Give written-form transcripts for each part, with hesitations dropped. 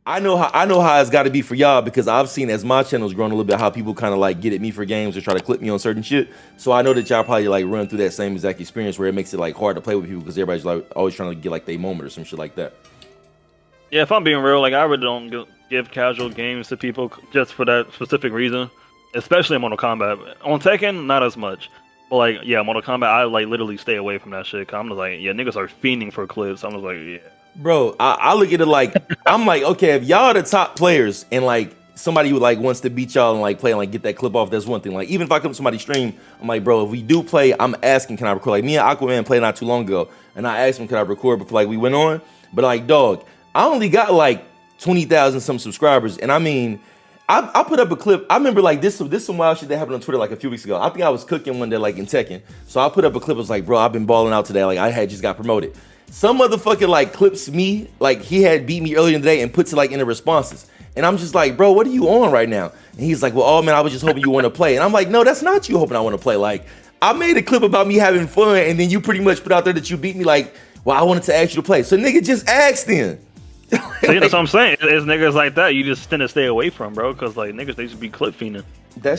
I know how it's got to be for y'all because I've seen as my channel's grown a little bit how people kind of like get at me for games or try to clip me on certain shit. So I know that y'all probably like run through that same exact experience where it makes it like hard to play with people because everybody's like always trying to get like their moment or some shit like that. Yeah, if I'm being real, like I really don't give casual games to people just for that specific reason, especially in Mortal Kombat. On Tekken, not as much. But like, yeah, Mortal Kombat, I like literally stay away from that shit. Cause I'm just like, yeah, niggas are fiending for clips. I'm just like, yeah. Bro, I look at it like I'm like, okay, if y'all are the top players and like somebody who like wants to beat y'all and like play and like get that clip off, that's one thing. Like even if I come to somebody's stream, I'm like, bro, if we do play, I'm asking, can I record? Like me and Aquaman played not too long ago, and I asked him, can I record before like we went on? But like, dog, I only got like 20,000 some subscribers, and I mean, I put up a clip. I remember like this some wild shit that happened on Twitter like a few weeks ago. I think I was cooking one day like in Tekken, so I put up a clip. It was like, bro, I've been balling out today. Like I had just got promoted. Some motherfucker like clips me like he had beat me earlier in the day and puts it like in the responses. And I'm just like, bro, what are you on right now? And he's like, well, oh man, I was just hoping you want to play. And I'm like, no, that's not you hoping I want to play. Like, I made a clip about me having fun, and then you pretty much put out there that you beat me. Like, well, I wanted to ask you to play. So nigga, just ask then. See, that's what I'm saying. It's niggas like that you just tend to stay away from, bro. Because like niggas, they should be clip fiending.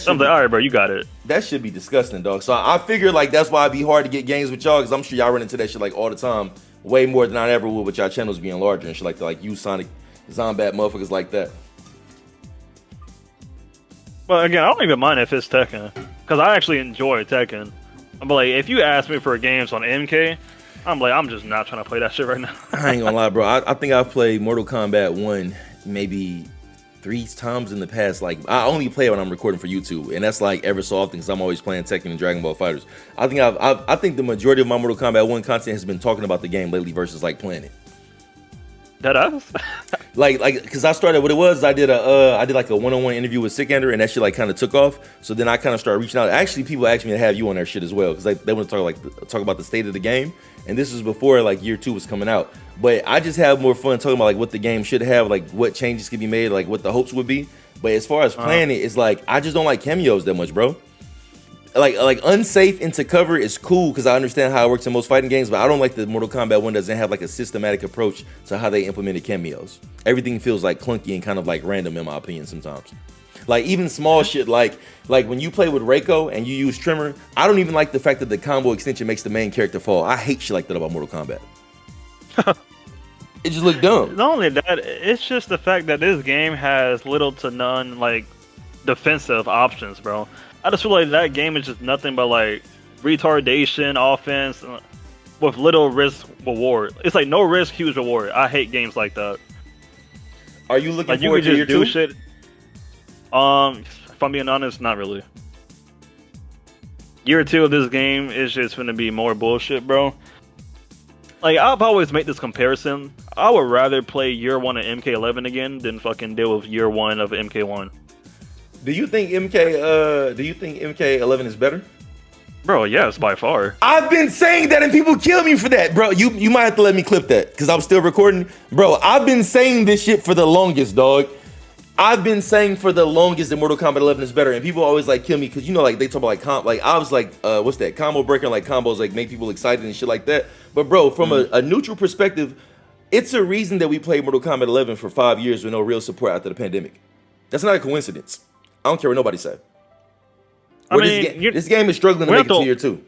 I'm like, all right, bro, you got it. That should be disgusting, dog. So I figure like that's why it'd be hard to get games with y'all because I'm sure y'all run into that shit like all the time. Way more than I ever would with y'all channels being larger and shit like that. Like you Sonic, Zombat motherfuckers like that. But again, I don't even mind if it's Tekken. Because I actually enjoy Tekken. But like, if you ask me for games on MK, I'm like, I'm just not trying to play that shit right now. I ain't gonna lie, bro. I think I've played Mortal Kombat 1 maybe 3 times in the past. Like, I only play it when I'm recording for YouTube. And that's like ever so often because I'm always playing Tekken and Dragon Ball Fighters. I think the majority of my Mortal Kombat 1 content has been talking about the game lately versus like playing it. That us? like because I started what it was I did like a one-on-one interview with Sikander and that shit like kind of took off. So then I kind of started reaching out. Actually, people asked me to have you on their shit as well because they want to talk about the state of the game. And this was before like year 2 was coming out. But I just have more fun talking about like what the game should have, like what changes could be made, like what the hopes would be. But as far as playing it, it's like I just don't like cameos that much, bro. Like unsafe into cover is cool because I understand how it works in most fighting games, but I don't like the Mortal Kombat 1 doesn't have like a systematic approach to how they implemented cameos. Everything feels like clunky and kind of like random in my opinion sometimes. Like even small shit like when you play with Reiko and you use Tremor, I don't even like the fact that the combo extension makes the main character fall. I hate shit like that about Mortal Kombat. It just looked dumb. Not only that, it's just the fact that this game has little to none like defensive options, bro. I just feel like that game is just nothing but like retardation offense with little risk reward. It's like no risk, huge reward. I hate games like that. Are you looking like you forward could to just your do 2? shit? If I'm being honest, not really. Year 2 of this game is just gonna be more bullshit, bro. Like I've always made this comparison. I would rather play year 1 of MK11 again than fucking deal with year 1 of MK1. Do you think MK11 is better? Bro, yes, by far. I've been saying that and people kill me for that, bro. You might have to let me clip that because I'm still recording. Bro, I've been saying this shit for the longest, dog. I've been saying for the longest that Mortal Kombat 11 is better, and people always like kill me because you know like they talk about like I was like what's that combo breaker, like combos like make people excited and shit like that. But bro, from a neutral perspective, it's a reason that we played Mortal Kombat 11 for 5 years with no real support after the pandemic. That's not a coincidence. I don't care what nobody said. I mean, this game is struggling to make it to year 2.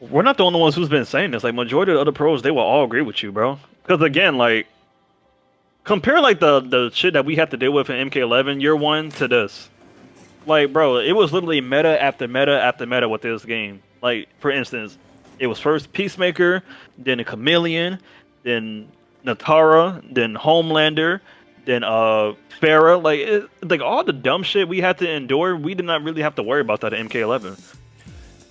We're not the only ones who's been saying this. Like majority of the other pros, they will all agree with you, bro. Because again, like compare like the shit that we had to deal with in MK11 year 1 to this. Like, bro, it was literally meta after meta after meta with this game. Like, for instance, it was first Peacemaker, then a Chameleon, then Natara, then Homelander, then Farah. Like all the dumb shit we had to endure, we did not really have to worry about that in MK11.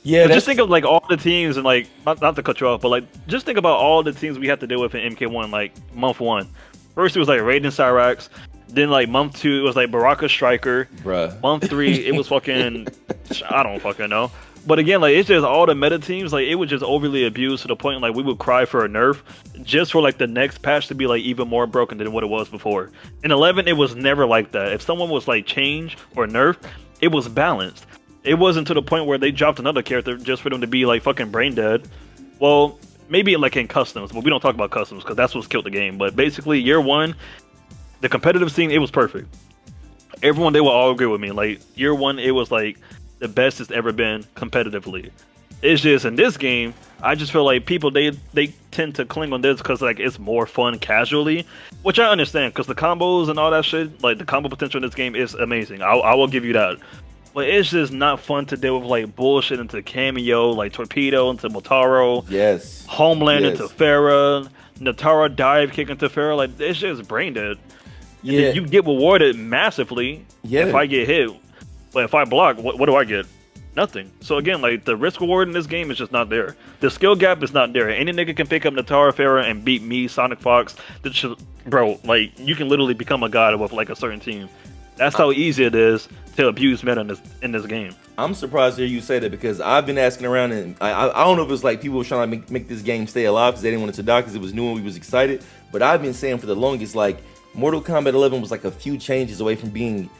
Yeah, just think of like all the teams and like not to cut you off, but like just think about all the teams we had to deal with in MK1. Like month 1, first it was like Raiden Cyrax, then like month 2 it was like Baraka Striker. Bruh. Month 3 it was fucking I don't fucking know. But again, like it's just all the meta teams, like it was just overly abused to the point like we would cry for a nerf just for like the next patch to be like even more broken than what it was before. In 11, it was never like that. If someone was like changed or nerfed, it was balanced. It wasn't to the point where they dropped another character just for them to be like fucking brain dead. Well, maybe like in customs, but we don't talk about customs because that's what's killed the game. But basically, year 1, The competitive scene, it was perfect. Everyone, they will all agree with me. Like year one, it was like the best it's ever been competitively. It's just in this game, I just feel like people they tend to cling on this because like it's more fun casually, which I understand because the combos and all that shit, like the combo potential in this game is amazing. I will give you that. But it's just not fun to deal with like bullshit into Cameo, like Torpedo into Motaro, Yes. Homeland Yes. into Farah, Natara dive kick into Farah. Like it's just brain dead. Yeah. You get rewarded massively if I get hit, but if I block, what do I get? Nothing. So again, like the risk reward in this game is just not there. The skill gap is not there. Any nigga can pick up Natara Farah and beat me, Sonic Fox. Bro, like you can literally become a god with like a certain team. That's how easy it is to abuse meta in this game. I'm surprised to hear you say that because I've been asking around and I don't know if it's like people were trying to make this game stay alive because they didn't want it to die because it was new and we was excited. But I've been saying for the longest, like Mortal Kombat 11 was like a few changes away from being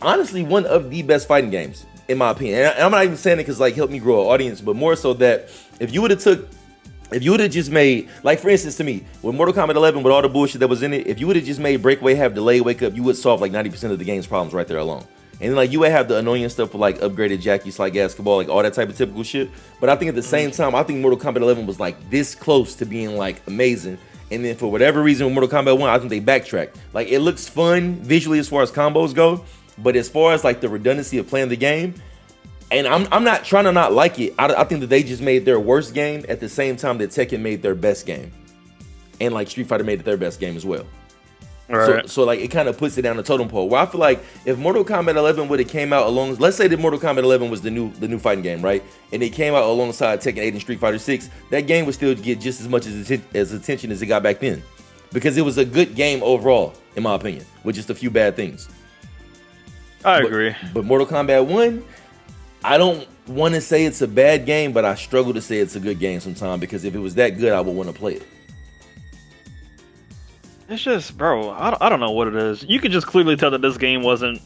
honestly one of the best fighting games in my opinion. And I'm not even saying it because like helped me grow an audience, but more so that if you would have just made, like for instance to me, with Mortal Kombat 11 with all the bullshit that was in it, if you would have just made Breakaway have delay wake up, you would solve like 90% of the game's problems right there alone. And then like you would have the annoying stuff for like upgraded Jackie Slide Basketball, like all that type of typical shit. But I think at the same time, I think Mortal Kombat 11 was like this close to being like amazing. And then for whatever reason with Mortal Kombat 1, I think they backtracked. Like it looks fun visually as far as combos go, but as far as like the redundancy of playing the game, and I'm not trying to not like it. I think that they just made their worst game at the same time that Tekken made their best game. And like Street Fighter made it their best game as well. Right. So like it kind of puts it down the totem pole. Where I feel like if Mortal Kombat 11 would have came out along, let's say that Mortal Kombat 11 was the new fighting game, right? And it came out alongside Tekken 8 and Street Fighter 6, that game would still get just as much as attention as it got back then. Because it was a good game overall, in my opinion, with just a few bad things. I agree. But Mortal Kombat 1, I don't want to say it's a bad game, but I struggle to say it's a good game sometimes because if it was that good, I would want to play it. It's just, bro, I don't know what it is. You could just clearly tell that this game wasn't...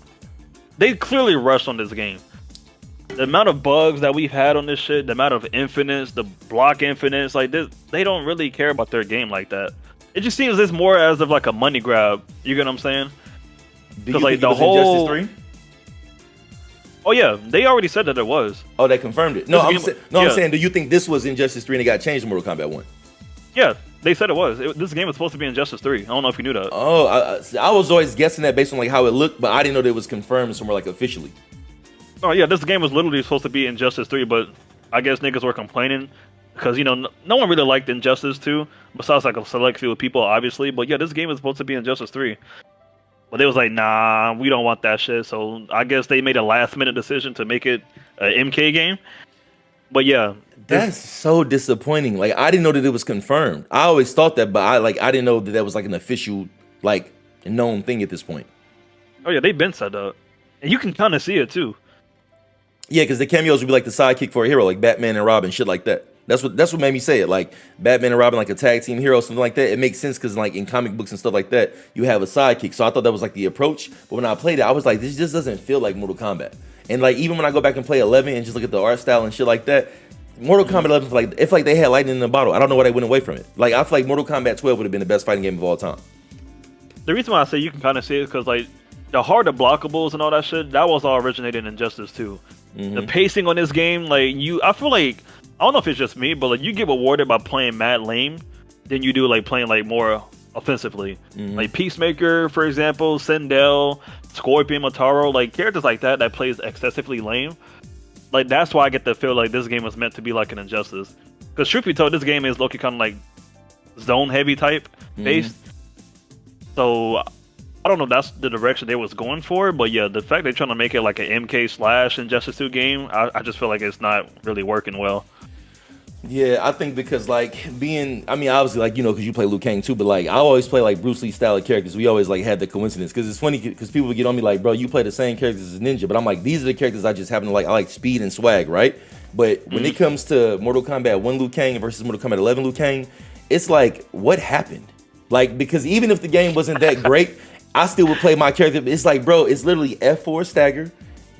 They clearly rushed on this game. The amount of bugs that we've had on this shit, the amount of infinites, the block infinites, like this, they don't really care about their game like that. It just seems this more as of like a money grab. You get what I'm saying? Do you like think the it was whole... Injustice 3? Oh yeah, they already said that it was. Oh, they confirmed it. No, I'm yeah. saying, do you think this was Injustice 3 and it got changed to Mortal Kombat 1? Yeah, they said it was. This game was supposed to be Injustice 3. I don't know if you knew that. Oh, I was always guessing that based on like how it looked, but I didn't know that it was confirmed somewhere like officially. Oh yeah, this game was literally supposed to be Injustice 3, but I guess niggas were complaining because you know no one really liked Injustice 2 besides like a select few people, obviously. But yeah, this game was supposed to be Injustice 3. But they was like, nah, we don't want that shit. So I guess they made a last minute decision to make it an MK game. But yeah, that's so disappointing. Like I didn't know that it was confirmed. I always thought that, but I didn't know that was like an official, like known thing at this point. Oh yeah, they've been set up, and you can kind of see it too. Yeah, because the cameos would be like the sidekick for a hero, like Batman and Robin, shit like that. That's what made me say it. Like Batman and Robin, like a tag team hero, something like that. It makes sense because like in comic books and stuff like that, you have a sidekick. So I thought that was like the approach. But when I played it, I was like, this just doesn't feel like Mortal Kombat. And like even when I go back and play 11 and just look at the art style and shit like that, Mortal Kombat 11, it's like they had lightning in the bottle. I don't know why they went away from it. Like I feel like Mortal Kombat 12 would have been the best fighting game of all time. The reason why I say you can kind of see it is because like the harder blockables and all that shit, that was all originated in Injustice 2. The pacing on this game, like I feel like, I don't know if it's just me, but like you get rewarded by playing mad lame than you do like playing like more offensively. Like Peacemaker, for example, Sindel, Scorpion, Motaro, like characters like that plays excessively lame. Like that's why I get the feel like this game was meant to be like an Injustice. Because truth be told, this game is low-key kind of like zone heavy type based. So I don't know if that's the direction they was going for, but yeah, the fact they're trying to make it like an MK / Injustice 2 game, I just feel like it's not really working well. Yeah, I think because like obviously like, you know, because you play Liu Kang too, but like I always play like Bruce Lee style of characters. We always like had the coincidence because it's funny because people would get on me like, bro, you play the same characters as Ninja, but I'm like, these are the characters I just happen to like. I like speed and swag, right? But when it comes to Mortal Kombat 1 Liu Kang versus Mortal Kombat 11 Liu Kang, it's like, what happened? Like, because even if the game wasn't that great, I still would play my character. It's like, bro, it's literally F4 stagger,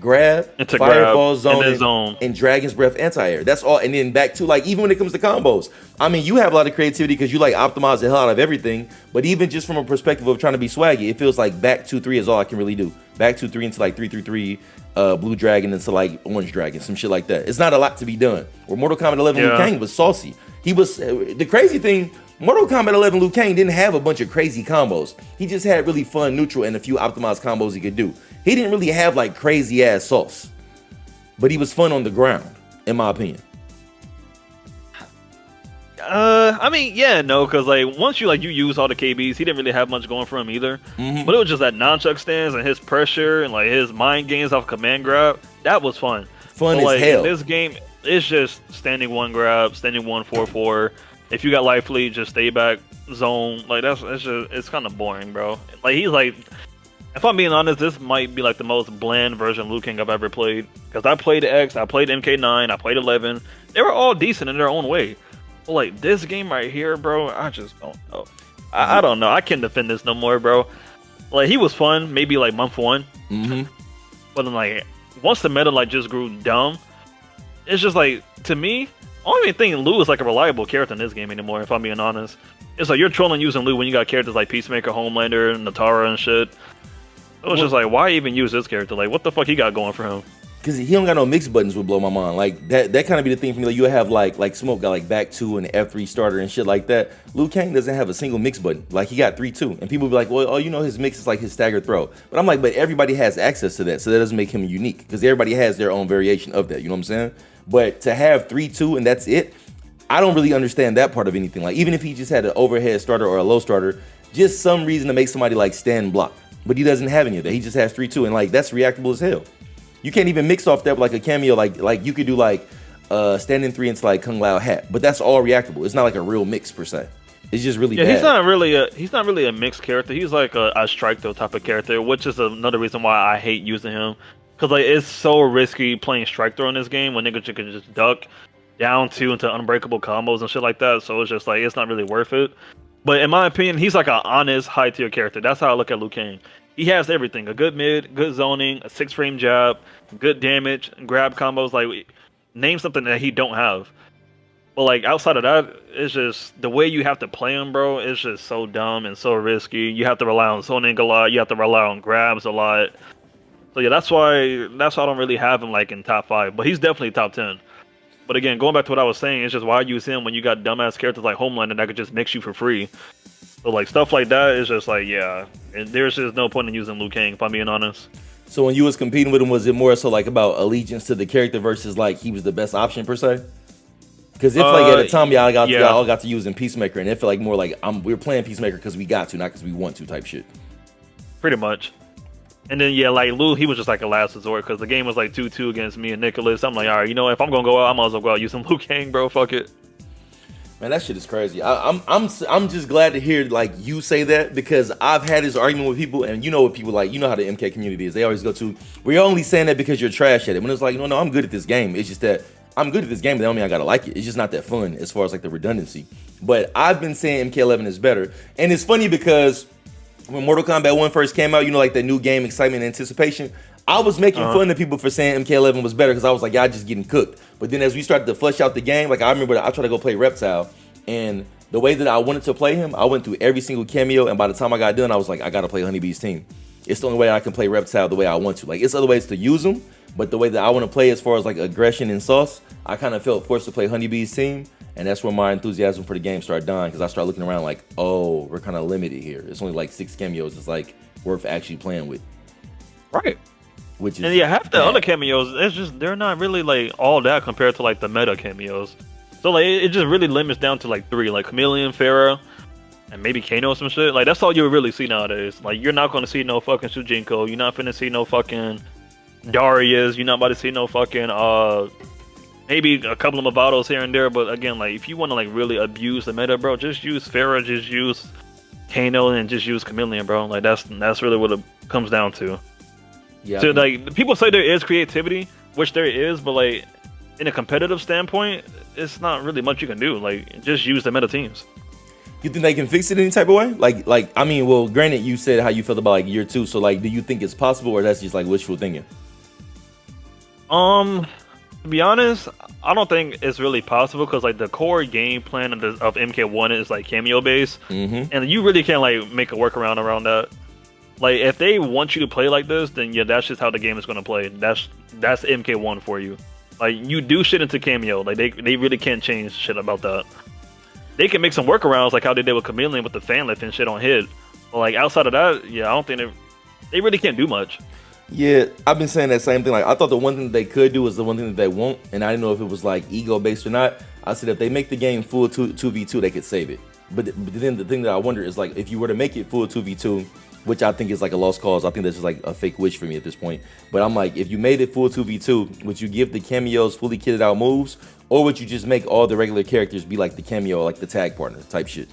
grab, Into fireball grab, zone, and then zone. and dragon's breath anti-air. That's all. And then back to like, even when it comes to combos, I mean, you have a lot of creativity because you like optimize the hell out of everything. But even just from a perspective of trying to be swaggy, it feels like back 2-3 is all I can really do. Back 2-3 into like 3-3-3, blue dragon into like orange dragon, some shit like that. It's not a lot to be done. Where Mortal Kombat 11 Liu Kang was saucy. He was the crazy thing. Mortal Kombat 11 Liu Kang didn't have a bunch of crazy combos. He just had really fun, neutral, and a few optimized combos he could do. He didn't really have like crazy ass sauce, but he was fun on the ground, in my opinion. I mean, yeah, no, because like once you use all the KBs, he didn't really have much going for him either. But it was just that nunchuck stance and his pressure and like his mind games off command grab. That was fun. Fun but, as hell. In this game, it's just standing one grab, standing 1-4-4. If you got life lead, just stay back, zone. Like it's kind of boring, bro. Like he's like, if I'm being honest, this might be like the most bland version of Liu Kang I've ever played. Because I played X, I played MK9, I played 11. They were all decent in their own way. But like this game right here, bro, I just don't know. I don't know. I can't defend this no more, bro. Like he was fun, maybe like month 1. But then like once the meta like just grew dumb, it's just like, to me, I don't even think Liu is like a reliable character in this game anymore, if I'm being honest. It's like you're trolling using Liu when you got characters like Peacemaker, Homelander, Natara, and shit. It was just like, why even use this character? Like, what the fuck he got going for him? Because he don't got no mix buttons would blow my mind. Like that kind of be the thing for me. Like you have like Smoke got like back 2 and F3 starter and shit like that. Liu Kang doesn't have a single mix button. Like he got 3-2, and people be like, well, oh, you know, his mix is like his staggered throw. But I'm like, but everybody has access to that, so that doesn't make him unique. Because everybody has their own variation of that. You know what I'm saying? But to have 3-2 and that's it, I don't really understand that part of anything. Like even if he just had an overhead starter or a low starter, just some reason to make somebody like stand block. But he doesn't have any of that. He just has 3-2, and like that's reactable as hell. You can't even mix off that with like a cameo. Like you could do like standing 3 into like Kung Lao hat, but that's all reactable. It's not like a real mix per se. It's just really bad. He's not really a mixed character. He's like a strike throw type of character, which is another reason why I hate using him. Cause like it's so risky playing strike throw in this game when niggas can just duck down 2 into unbreakable combos and shit like that. So it's just like it's not really worth it. But in my opinion, he's like an honest high tier character. That's how I look at Liu Kang. He has everything: a good mid, good zoning, a 6-frame jab, good damage, grab combos. Like name something that he don't have. But like outside of that, it's just the way you have to play him, bro. It's just so dumb and so risky. You have to rely on zoning a lot. You have to rely on grabs a lot. So yeah, that's why I don't really have him like in top 5. But he's definitely top 10. But again, going back to what I was saying, it's just why use him when you got dumbass characters like Homelander that could just mix you for free. So like stuff like that is just like, yeah, and there's just no point in using Liu Kang, if I'm being honest. So when you was competing with him, was it more so like about allegiance to the character versus like he was the best option per se? Because if like at the time y'all all got to use in Peacemaker, and it felt like more like we're playing Peacemaker because we got to, not because we want to type shit. Pretty much. And then yeah, like Liu, he was just like a last resort because the game was like 2-2 against me and Nicholas. I'm like, all right, you know, if I'm gonna go out, I might as well go out using Liu Kang, bro. Fuck it. Man, that shit is crazy. I'm just glad to hear like you say that, because I've had this argument with people, and you know what people like. You know how the MK community is. They always go to, we're only saying that because you're trash at it. When it's like, no, I'm good at this game. It's just that I'm good at this game, but that don't mean I gotta like it. It's just not that fun as far as like the redundancy. But I've been saying MK11 is better, and it's funny because when Mortal Kombat 1 first came out, you know, like the new game excitement and anticipation, I was making fun of people for saying MK11 was better because I was like, y'all just getting cooked. But then as we started to flesh out the game, like I remember I tried to go play Reptile, and the way that I wanted to play him, I went through every single cameo, and by the time I got done, I was like, I gotta play Honeybee's team. It's the only way I can play Reptile the way I want to. Like, it's other ways to use him, but the way that I want to play as far as like aggression and sauce, I kind of felt forced to play Honeybee's team, and that's where my enthusiasm for the game started dying, because I started looking around like, oh, we're kind of limited here. It's only like 6 cameos. It's like worth actually playing with. Right. Which is, and yeah, half the other cameos, it's just they're not really like all that compared to like the meta cameos. So like it just really limits down to like 3, like Chameleon, Pharah, and maybe Kano, some shit. Like that's all you really see nowadays. Like you're not gonna see no fucking Sujinko. You're not finna see no fucking Darius. You're not about to see no fucking maybe a couple of Mavados here and there. But again, like if you want to like really abuse the meta, bro, just use Pharah, just use Kano, and just use Chameleon, bro. Like that's really what it comes down to. Yeah. So like people say there is creativity, which there is, but like in a competitive standpoint, it's not really much you can do. Like just use the meta teams. You think they can fix it any type of way? Like I mean, well, granted, you said how you felt about like year 2. So like, do you think it's possible, or that's just like wishful thinking? To be honest, I don't think it's really possible because like the core game plan of MK1 is like cameo based, and you really can't like make a workaround around that. Like if they want you to play like this, then yeah, that's just how the game is gonna play. That's MK1 for you. Like you do shit into cameo, like they really can't change shit about that. They can make some workarounds like how they did with Chameleon with the fan lift and shit on hit. But like outside of that, yeah, I don't think they really can't do much. Yeah, I've been saying that same thing. Like I thought the one thing that they could do is the one thing that they won't, and I didn't know if it was like ego based or not. I said if they make the game full 2v2, they could save it. But then the thing that I wonder is like if you were to make it full 2v2, which I think is like a lost cause. I think that's just like a fake wish for me at this point. But I'm like, if you made it full 2v2, would you give the cameos fully kitted out moves, or would you just make all the regular characters be like the cameo, like the tag partner type shit?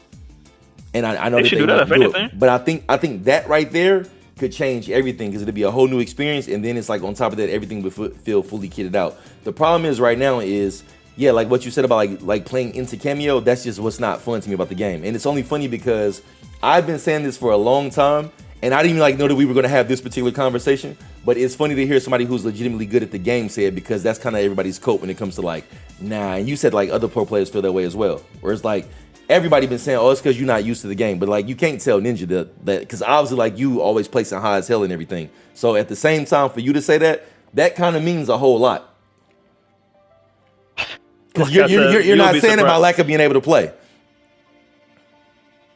And I know They that should they do that want if to do it, anything. but I think that right there could change everything because it'd be a whole new experience, and then it's like on top of that, everything would feel fully kitted out. The problem is right now is, yeah, like what you said about like playing into cameo, that's just what's not fun to me about the game. And it's only funny because I've been saying this for a long time, and I didn't even like know that we were gonna have this particular conversation. But it's funny to hear somebody who's legitimately good at the game say it, because that's kind of everybody's cope when it comes to like, nah. And you said like other pro players feel that way as well. Where it's like everybody been saying, oh, it's because you're not used to the game. But like you can't tell Ninja that because obviously like you always placing high as hell and everything. So at the same time, for you to say that, that kind of means a whole lot. Because you're not saying it by lack of being able to play.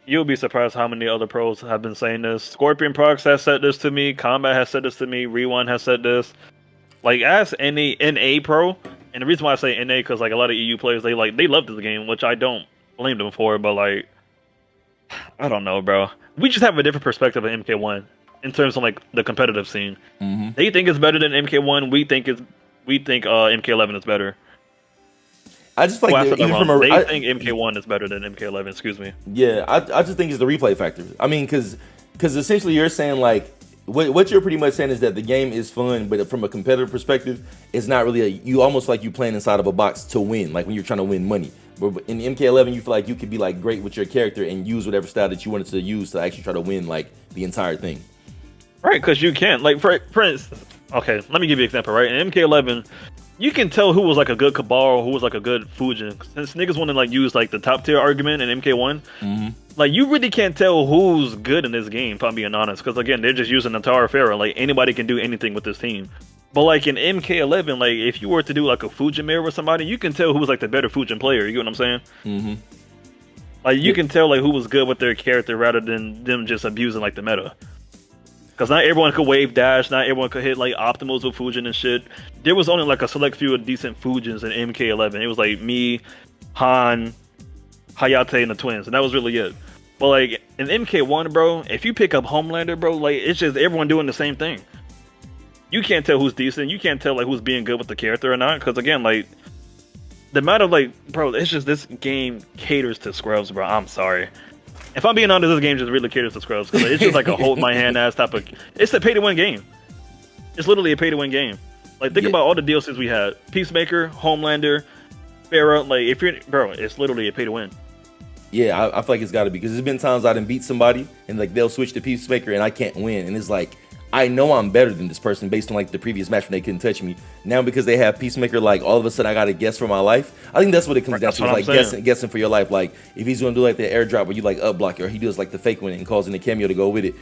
You'll be surprised how many other pros have been saying this. Scorpion Prox has said this to me. Kombat has said this to me. Rewind has said this. Like, ask any NA pro, and the reason why I say NA because like a lot of EU players they love this game, which I don't blame them for. But like, I don't know, bro. We just have a different perspective of MK1 in terms of like the competitive scene. They think it's better than MK1. We think MK11 is better. I just like They think MK1 is better than MK11. Excuse me. Yeah, I just think it's the replay factor. I mean, because essentially you're saying like what you're pretty much saying is that the game is fun, but from a competitive perspective, it's not really you almost like you playing inside of a box to win, like when you're trying to win money. But in MK11, you feel like you could be like great with your character and use whatever style that you wanted to use to actually try to win like the entire thing. Right, because you can. Like for instance, okay, let me give you an example. Right, in MK11. You can tell who was like a good Cabal or who was like a good Fujin. Since niggas want to like use like the top tier argument in MK1, like you really can't tell who's good in this game, if I'm being honest. Because again, they're just using the Tower of Pharaoh. Like anybody can do anything with this team. But like in MK11, like if you were to do like a Fujin mirror with somebody, you can tell who was like the better Fujin player. You get what I'm saying? Like you can tell like who was good with their character rather than them just abusing like the meta. Because not everyone could wave dash, not everyone could hit like optimals with Fujin and shit. There was only like a select few of decent Fujins in MK11. It was like me, Han, Hayate, and the twins, and that was really it. But like in MK1, bro, if you pick up Homelander, bro, like it's just everyone doing the same thing. You can't tell who's decent. You can't tell like who's being good with the character or not. Because again, like the amount of like, bro, it's just this game caters to scrubs, bro. I'm sorry. If I'm being honest, this game just really caters to scrubs because it's just like a hold my hand ass type of. It's a pay to win game. It's literally a pay to win game. Like think about all the DLCs we had: Peacemaker, Homelander, Pharaoh. Like if you're, bro, it's literally a pay to win. Yeah, I feel like it's got to be because there's been times I done beat somebody and like they'll switch to Peacemaker and I can't win, and it's like I know I'm better than this person based on like the previous match when they couldn't touch me. Now because they have Peacemaker, like all of a sudden I got to guess for my life. I think that's what it comes down to, is like guessing for your life. Like if he's gonna do like the airdrop where you like up block, or he does like the fake one and calls in the cameo to go with it.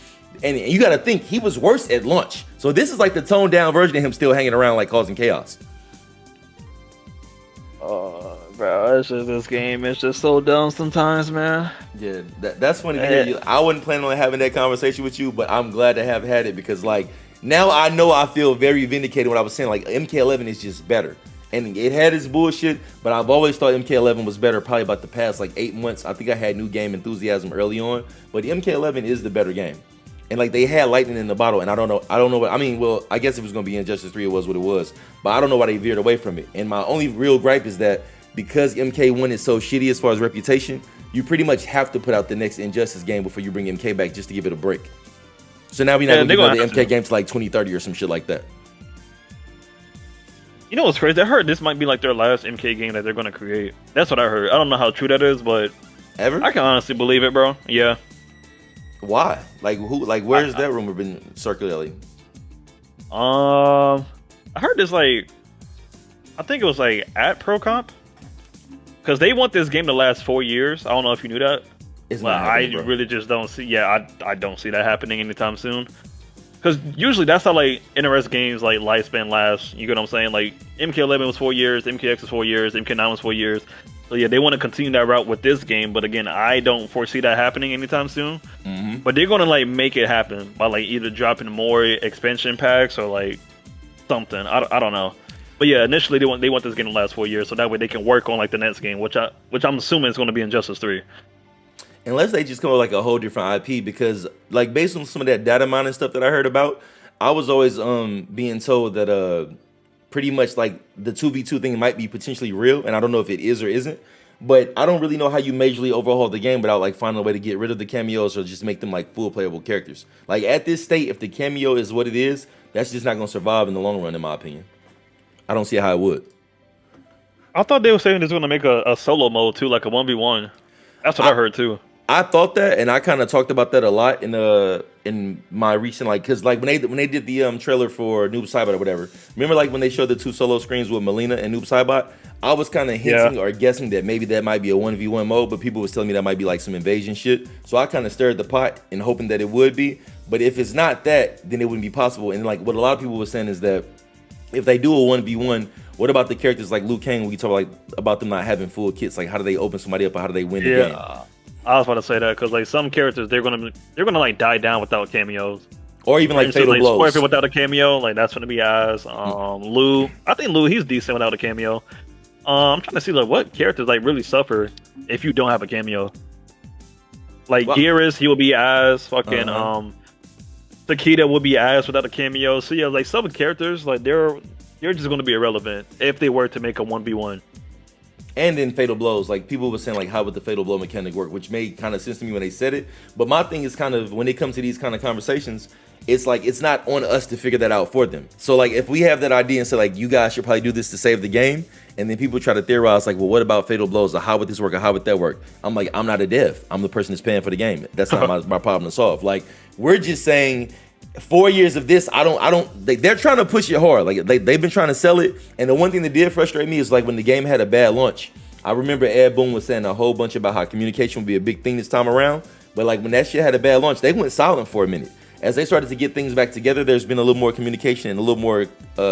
And you got to think he was worse at launch, so this is like the toned down version of him still hanging around like causing chaos. Bro, it's just this game. It's just so dumb sometimes, man. Yeah, that's funny to hear you. I wasn't planning on having that conversation with you, but I'm glad to have had it because, like, now I know I feel very vindicated when I was saying, like, MK11 is just better. And it had its bullshit, but I've always thought MK11 was better probably about the past, like, 8 months. I think I had new game enthusiasm early on, but MK11 is the better game. And, like, they had lightning in the bottle, and I don't know what, I mean, well, I guess it was going to be Injustice 3, it was what it was, but I don't know why they veered away from it. And my only real gripe is that because MK1 is so shitty as far as reputation, you pretty much have to put out the next Injustice game before you bring MK back just to give it a break. So now we're not going to go the MK game to like 2030 or some shit like that. You know what's crazy? I heard this might be like their last MK game that they're going to create. That's what I heard. I don't know how true that is, but ever? I can honestly believe it, bro. Yeah. Why? Like who? Like where's that rumor been circulating? I heard this like I think it was like at Pro Comp, because they want this game to last 4 years. I don't know if you knew that. It's Well, not happening, bro. really just don't see. Yeah, I don't see that happening anytime soon. Because usually that's how like NRS games like lifespan lasts. You get what I'm saying? Like MK11 was 4 years, MKX was 4 years, MK9 was 4 years. So yeah, they want to continue that route with this game. But again, I don't foresee that happening anytime soon. But they're gonna like make it happen by like either dropping more expansion packs or like something. I don't know. But yeah, initially they want this game to last 4 years, so that way they can work on like the next game, which I'm assuming is going to be Injustice 3. Unless they just come with like a whole different IP, because like based on some of that data mining stuff that I heard about, I was always being told that pretty much like the 2v2 thing might be potentially real, and I don't know if it is or isn't. But I don't really know how you majorly overhaul the game without like finding a way to get rid of the cameos or just make them like full playable characters. Like at this state, if the cameo is what it is, that's just not gonna survive in the long run, in my opinion. I don't see how it would. I thought they were saying they're going to make a solo mode too, like a 1v1. That's what I heard too. I thought that, and I kind of talked about that a lot in my recent, like, because like when they did the trailer for Noob Saibot or whatever. Remember like when they showed the 2 solo screens with Melina and Noob Saibot? I was kind of hinting or guessing that maybe that might be a 1v1 mode, but people was telling me that might be like some invasion shit. So I kind of stirred the pot and hoping that it would be. But if it's not that, then it wouldn't be possible. And like what a lot of people were saying is that if they do a 1v1, what about the characters like Liu Kang? We talk like about them not having full kits. Like how do they open somebody up or how do they win the game? I was about to say that because like some characters they're gonna like die down without cameos, or even like fatal blows. Scorpion without a cameo, like that's gonna be ass. Liu, I think Liu he's decent without a cameo. I'm trying to see like what characters like really suffer if you don't have a cameo. Like Geras, he will be ass. Fucking Takeda will be ass without a cameo. So yeah, like some characters like they're just gonna be irrelevant if they were to make a 1v1. And then fatal blows, like people were saying like how would the fatal blow mechanic work, which made kind of sense to me when they said it. But my thing is kind of when it comes to these kind of conversations, it's like it's not on us to figure that out for them. So like if we have that idea and say like you guys should probably do this to save the game, and then people try to theorize like, well, what about fatal blows, or how would this work, or how would that work? I'm like, I'm not a dev. I'm the person that's paying for the game. That's not my problem to solve. Like we're just saying 4 years of this, they're trying to push it hard. Like they've been trying to sell it. And the one thing that did frustrate me is like when the game had a bad launch, I remember Ed Boon was saying a whole bunch about how communication would be a big thing this time around. But like when that shit had a bad launch, they went silent for a minute. As they started to get things back together, there's been a little more communication and a little more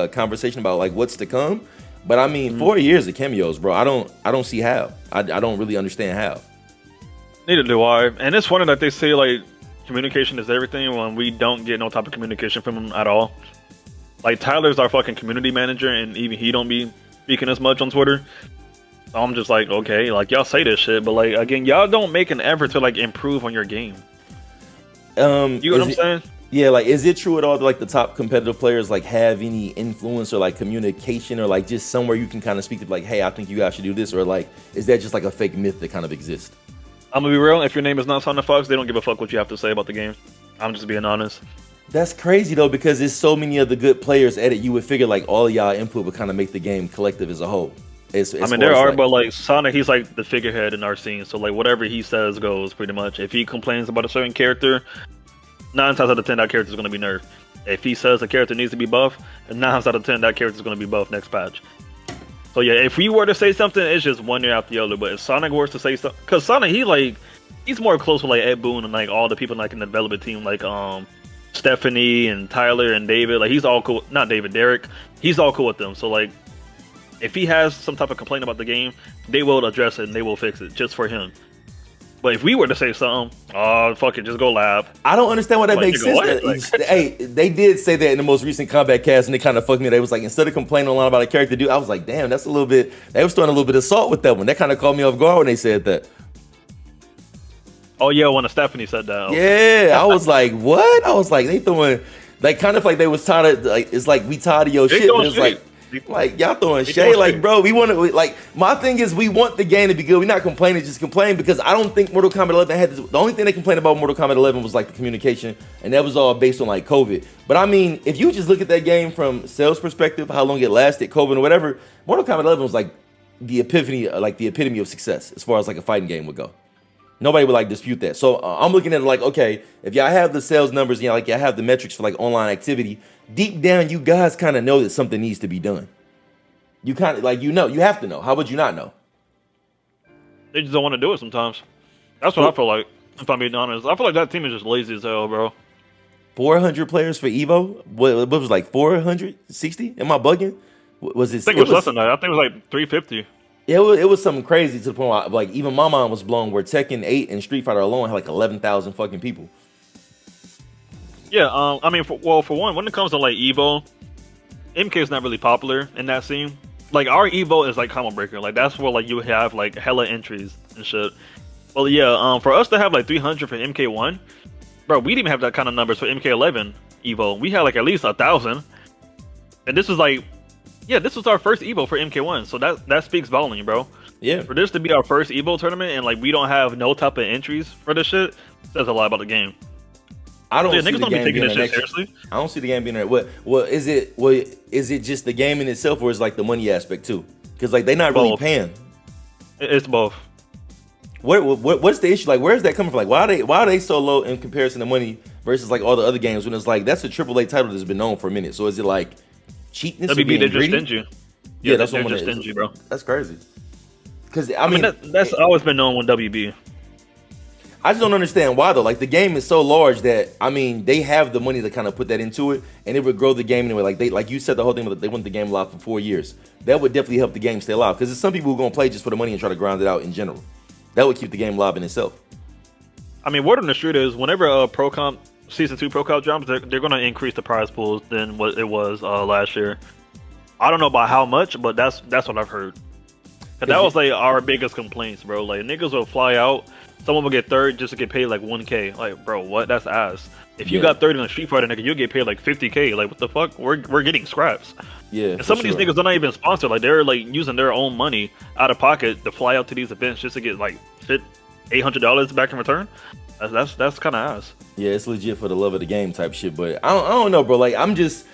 conversation about like what's to come. But I mean, 4 years of cameos, bro. I don't see how. I don't really understand how. Neither do I. And it's funny that they say like communication is everything when we don't get no type of communication from them at all. Like Tyler's our fucking community manager, and even he don't be speaking as much on Twitter. So I'm just like, okay, like y'all say this shit, but like again, y'all don't make an effort to like improve on your game. You know what I'm saying? Yeah, like is it true at all that like the top competitive players like have any influence or like communication or like just somewhere you can kind of speak to like, hey, I think you guys should do this, or like is that just like a fake myth that kind of exists? I'm gonna be real. If your name is not Sonic Fox, they don't give a fuck what you have to say about the game. I'm just being honest. That's crazy though, because there's so many of the good players at it. You would figure like all of y'all input would kind of make the game collective as a whole. I mean, there are, but like Sonic, he's like the figurehead in our scene. So like whatever he says goes pretty much. If he complains about a certain character, 9 times out of 10 that character is going to be nerfed. If he says the character needs to be buffed, 9 times out of 10 that character is going to be buffed next patch. So yeah, if we were to say something, it's just one year after the other. But if Sonic were to say something, because Sonic, he's more close with like Ed Boon and like all the people like in the development team, like Stephanie and Tyler and David. Like he's all cool. Not David, Derek. He's all cool with them. So like, if he has some type of complaint about the game, they will address it and they will fix it just for him. But if we were to say something, oh fuck it, just go lab. I don't understand why that makes sense. Hey, they did say that in the most recent Combat cast, and it kind of fucked me. They was like, instead of complaining a lot about a character, dude, I was like, damn, that's a little bit. They was throwing a little bit of salt with that one. That kind of caught me off guard when they said that. Oh yeah, when Stephanie said that. Yeah, I was like, what? I was like, they throwing like kind of like they was tired of like it's like we tired of your shit. But it's like y'all throwing shade, like bro. We want to like my thing is we want the game to be good. We're not complaining, just complain because I don't think Mortal Kombat 11 had this, the only thing they complained about Mortal Kombat 11 was like the communication, and that was all based on like COVID. But I mean, if you just look at that game from sales perspective, how long it lasted, COVID or whatever, Mortal Kombat 11 was like the epiphany, like the epitome of success as far as like a fighting game would go. Nobody would like dispute that. So I'm looking at it like, okay, if y'all have the sales numbers, like y'all have the metrics for like online activity, deep down you guys kind of know that something needs to be done. You kind of like, you have to know. How would you not know? They just don't want to do it sometimes. That's what I feel like. If I'm being honest, I feel like that team is just lazy as hell, bro. 400 players for Evo. What was like 460? Am I bugging? Was it? I think it was less than that. I think it was like 350. Yeah, it was something crazy to the point where, like, even my mind was blown. Where Tekken 8 and Street Fighter alone had like 11,000 fucking people. Yeah, I mean, for one, when it comes to like Evo, MK is not really popular in that scene. Like our Evo is like combo breaker. Like that's where like you have like hella entries and shit. Well, yeah, for us to have like 300 for MK1, bro, we didn't even have that kind of numbers for MK11 Evo. We had like at least 1,000, and this was like, yeah, this was our first Evo for MK1, so that speaks volume, bro. Yeah. For this to be our first Evo tournament and like we don't have no type of entries for this shit says a lot about the game. I don't see niggas the don't be game taking being this shit next. seriously. I don't see the game being there. What is it? What is it? Just the game in itself, or is like the money aspect too? Because like they're not really Both. paying. It's both. What's the issue? Like, where is that coming from? Like, why are they so low in comparison to money versus like all the other games? When it's like that's a AAA title that's been known for a minute. So is it like cheapness? WB, they're just greedy? stingy. Yeah, that's they're what just stingy, bro. That's crazy. Because I mean that's always been known with WB. I just don't understand why though. Like the game is so large that I mean they have the money to kind of put that into it, and it would grow the game anyway. Like you said, the whole thing they want the game alive for 4 years. That would definitely help the game stay alive. Because there's some people who are gonna play just for the money and try to grind it out in general. That would keep the game alive in itself. I mean, word on the street is whenever Pro Comp Season 2 Pro Comp drops, they're going to increase the prize pools than what it was last year. I don't know about how much, but that's what I've heard. Cause that was like our biggest complaints, bro. Like niggas will fly out, someone will get third just to get paid like 1K. Like, bro, what? That's ass. If you got third in a Street Fighter, nigga, you'll get paid like 50K. Like, what the fuck? We're getting scraps. Yeah. And some of these niggas are not even sponsored. Like, they're like using their own money out of pocket to fly out to these events just to get like $800 back in return. That's kind of ass. Yeah, it's legit for the love of the game type shit. But I don't know, bro. Like I'm just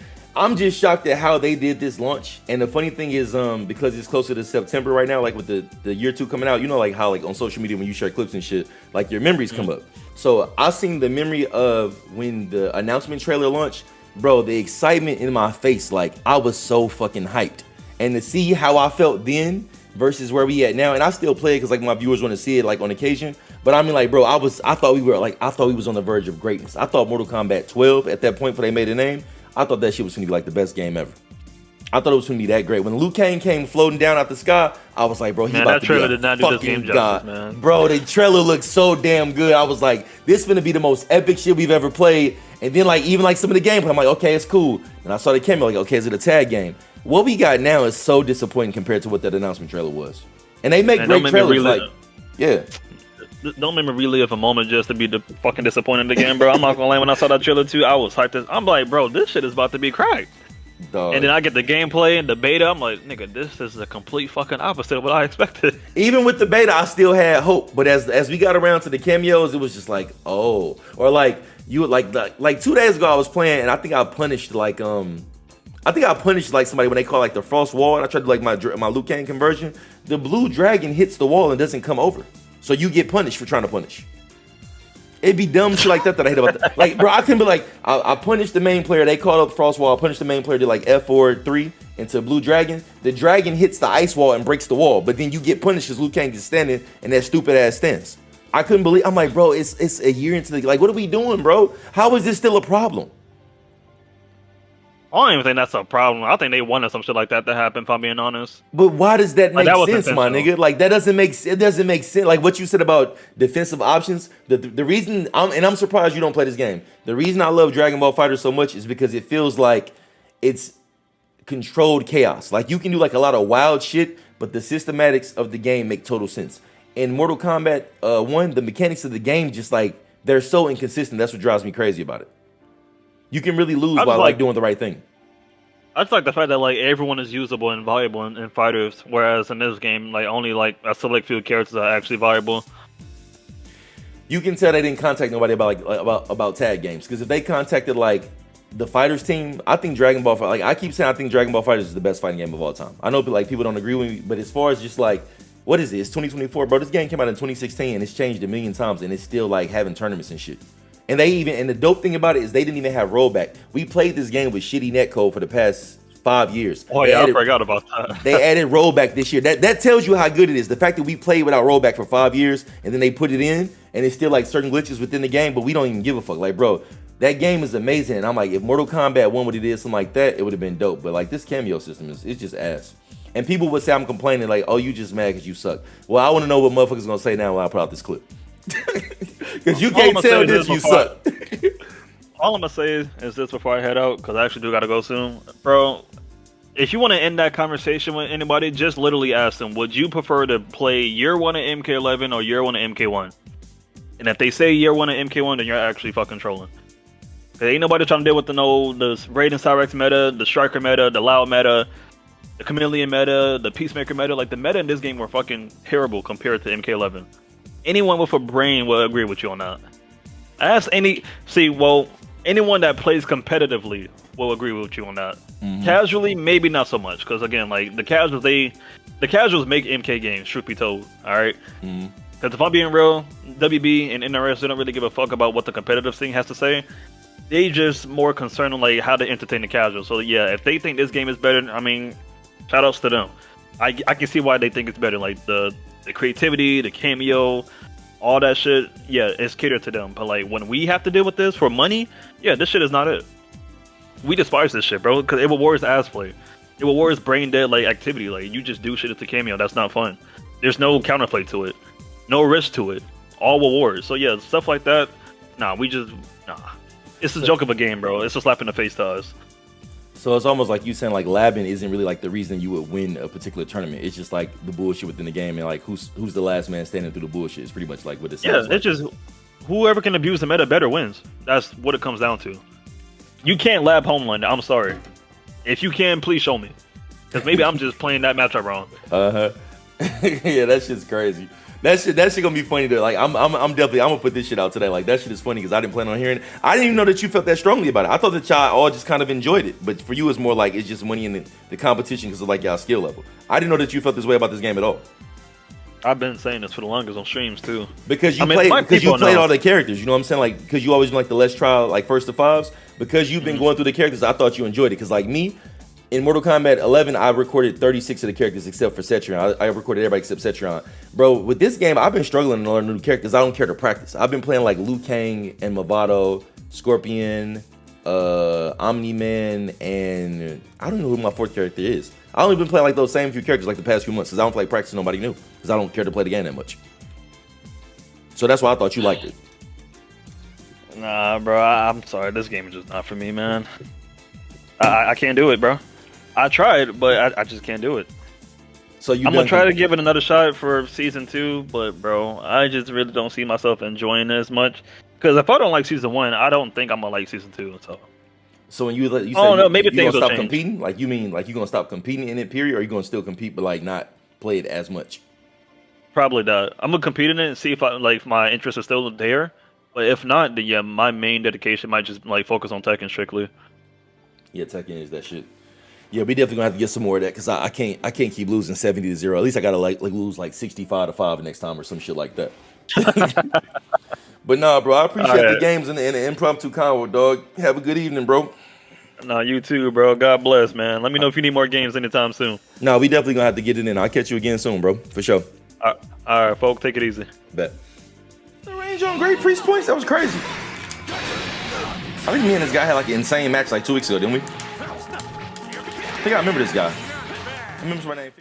shocked at how they did this launch. And the funny thing is, because it's closer to September right now, like with the year 2 coming out, you know, like how like on social media when you share clips and shit, like your memories come up. So I seen the memory of when the announcement trailer launched, bro. The excitement in my face, like I was so fucking hyped. And to see how I felt then versus where we at now, and I still play it because like my viewers want to see it like on occasion. But I mean, like, bro, I thought we was on the verge of greatness. I thought Mortal Kombat 12 at that point before they made a name, I thought that shit was gonna be like the best game ever. I thought it was gonna be that great. When Liu Kang came floating down out the sky, I was like, bro, he's about to be a fucking god. Man. Bro, the trailer looked so damn good. I was like, this is gonna be the most epic shit we've ever played. And then like even like some of the gameplay, I'm like, okay, it's cool. And I saw the camera, like, okay, is it a tag game? What we got now is so disappointing compared to what that announcement trailer was. And they make great trailers, like, yeah. Don't make me relive a moment just to be fucking disappointed again, bro. I'm not gonna lie, when I saw that trailer too, I was hyped. I'm like, bro, this shit is about to be cracked. Dog. And then I get the gameplay and the beta. I'm like, nigga, this is the complete fucking opposite of what I expected. Even with the beta, I still had hope. But as we got around to the cameos, it was just like, oh, or like you like 2 days ago I was playing and I think I punished somebody when they call like the frost wall, and I tried to like my Liu Kang conversion. The blue dragon hits the wall and doesn't come over, so you get punished for trying to punish. It'd be dumb shit like that I hate about that. Like, bro, I couldn't be like, I punished the main player. They called up frost wall. I punished the main player. Did like F4-3 into blue dragon. The dragon hits the ice wall and breaks the wall, but then you get punished as Liu Kang is standing in that stupid ass stance. I couldn't believe. I'm like, bro, it's a year into the like, what are we doing, bro? How is this still a problem? I don't even think that's a problem. I think they wanted some shit like that to happen, if I'm being honest. But why does that make sense, my nigga? Like, that doesn't make sense. Like, what you said about defensive options, the reason, I'm surprised you don't play this game. The reason I love Dragon Ball FighterZ so much is because it feels like it's controlled chaos. Like, you can do, like, a lot of wild shit, but the systematics of the game make total sense. In Mortal Kombat 1, the mechanics of the game just, like, they're so inconsistent. That's what drives me crazy about it. You can really lose by like doing the right thing. I just like the fact that like everyone is usable and valuable in fighters, whereas in this game, like only like a select few characters are actually viable. You can tell they didn't contact nobody about tag games, because if they contacted like the fighters team, I think Dragon Ball, like I keep saying, I think Dragon Ball FighterZ is the best fighting game of all time. I know like people don't agree with me, but as far as just like, what is it? It's 2024, bro. This game came out in 2016 and it's changed a million times, and it's still like having tournaments and shit. And the dope thing about it is they didn't even have rollback. We played this game with shitty netcode for the past 5 years. Oh yeah, I forgot about that. They added rollback this year. That tells you how good it is. The fact that we played without rollback for 5 years and then they put it in and it's still like certain glitches within the game, but we don't even give a fuck. Like, bro, that game is amazing. And I'm like, if Mortal Kombat 1 would have did something like that, it would have been dope. But like this cameo system it's just ass. And people would say I'm complaining like, oh, you just mad because you suck. Well, I want to know what motherfuckers gonna say now when I put out this clip. Because you can't tell this you suck. All I'm gonna say is this before I head out, because I actually do gotta go soon, bro. If you want to end that conversation with anybody, just literally ask them, would you prefer to play year 1 of MK11 or year 1 of MK1? And if they say year 1 of MK1, then you're actually fucking trolling. Cause ain't nobody trying to deal with the Raiden Cyrex meta, the Striker meta, the Loud meta, the Chameleon meta, the Peacemaker meta. Like the meta in this game were fucking terrible compared to MK11. Anyone with a brain will agree with you on that. Ask anyone that plays competitively will agree with you on that. Casually, maybe not so much, because again, like the casuals make MK games. Truth be told, all right. Because if I'm being real, WB and NRS they don't really give a fuck about what the competitive scene has to say. They just more concerned on like how to entertain the casuals. So yeah, if they think this game is better, I mean, shout outs to them. I can see why they think it's better. Like the creativity, the cameo, all that shit. Yeah, it's catered to them. But like when we have to deal with this for money, yeah, this shit is not it. We despise this shit, bro, because it rewards ass play. It rewards brain dead like activity. Like you just do shit at the cameo. That's not fun. There's no counterplay to it, no risk to it. All rewards. So yeah, stuff like that. Nah. It's a joke of a game, bro. It's a slap in the face to us. So it's almost like you saying like labbing isn't really like the reason you would win a particular tournament. It's just like the bullshit within the game and like who's the last man standing through the bullshit. It's pretty much like what it sounds like. It's just whoever can abuse the meta better wins. That's what it comes down to. You can't lab Homeland. I'm sorry. If you can, please show me. Because maybe I'm just playing that matchup wrong. Yeah, that shit's crazy. That shit gonna be funny though. Like I'm gonna put this shit out today. Like that shit is funny because I didn't plan on hearing it. I didn't even know that you felt that strongly about it. I thought that y'all all just kind of enjoyed it. But for you, it's more like it's just money in the competition because of like y'all skill level. I didn't know that you felt this way about this game at all. I've been saying this for the longest on streams too. Because you played all the characters. You know what I'm saying? Like because you always like the less trial, like first to fives. Because you've been going through the characters, I thought you enjoyed it. Because like me, in Mortal Kombat 11, I recorded 36 of the characters except for Cetrion. I recorded everybody except Cetrion. Bro, with this game, I've been struggling to learn new characters. I don't care to practice. I've been playing like Liu Kang and Movado, Scorpion, Omni-Man, and I don't know who my fourth character is. I only been playing like those same few characters like the past few months because I don't feel like practicing nobody new because I don't care to play the game that much. So that's why I thought you liked it. Nah, bro, I'm sorry. This game is just not for me, man. I can't do it, bro. I tried, but I just can't do it. So I'm gonna try to give it another shot for season 2, but bro, I just really don't see myself enjoying it as much. Because if I don't like season 1, I don't think I'm gonna like season 2. So when you say maybe you things gonna will stop change. competing, like you mean like you gonna stop competing in it, period, or you gonna still compete but like not play it as much? Probably that. I'm gonna compete in it and see if my interest is still there. But if not, then yeah, my main dedication might just like focus on Tekken strictly. Yeah, Tekken is that shit. Yeah, we definitely gonna have to get some more of that because I can't keep losing 70-0. At least I gotta like lose like 65-5 next time or some shit like that. But nah, bro, I appreciate the games and the impromptu convo, dog. Have a good evening, bro. Nah, you too, bro. God bless, man. Let me know if you need more games anytime soon. Nah, we definitely gonna have to get it in. I'll catch you again soon, bro. For sure. All right, folks, take it easy. Bet. The range on Great Priest points? That was crazy. I think me and this guy had like an insane match like 2 weeks ago, didn't we? I think I remember this guy. I remember my name.